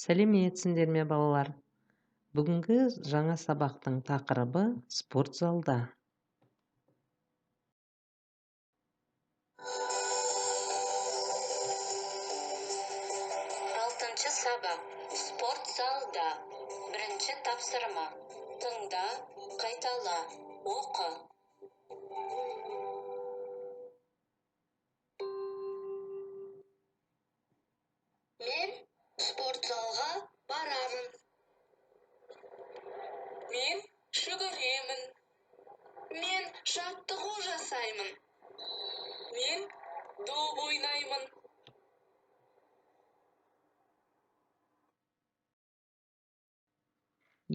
Сәлеметсіңдер ме балалар? Бүгінгі жаңа сабақтың тақырыбы спорт залда. Алтыншы сабақ. Спорт залда. Бірінші тапсырма. Тыңда, қайтала, оқы. Мен спорт залға барамын. Мен жүгіремін. Мен жаттығу жасаймын. Мен доп ойнаймын.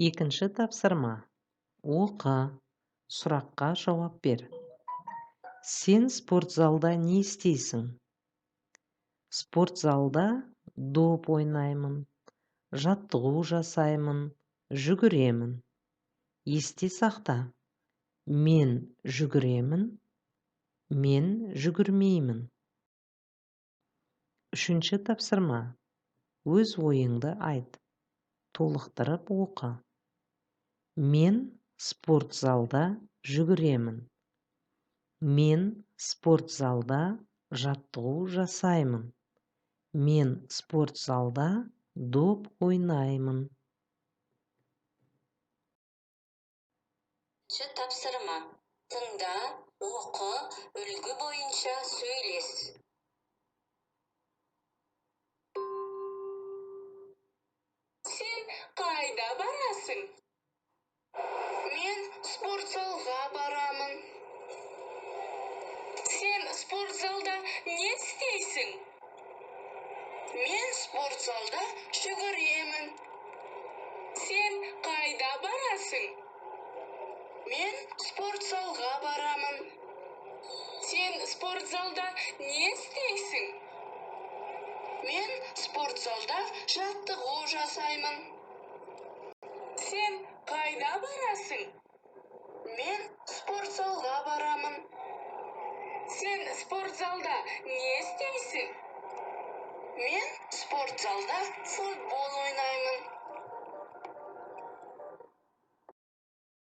Екінші тапсырма. Оқы. Сұраққа жауап бер. Сен спорт залда не істейсің? Спорт залда доп ойнаймын, жаттығу жасаймын, жүгіремін. Есте сақта. Мен жүгіремін, мен жүгірмеймін. Үшінші тапсырма. Өз ойыңды айт. Толықтырып оқы. Мен спорт залда жүгіремін. Мен спорт залда жаттығу жасаймын. Мен спорт залда доп ойнаймын. Тапсырма. Тыңда, оқы, үлгі бойынша сөйлес. Сен қайда барасың? Мен спорт залға барамын. Сен спорт залда не істейсің? Мен спорт залда жүгіремін. Сен қайда барасың? Мен спорт залға барамын. Сен спорт залда не істейсің? Мен спорт залда жаттығу жасаймын. Сен қайда барасың? Мен спорт залға барамын. Сен спорт залда не істейсің? Мен спорт залда футбол ойнаймын.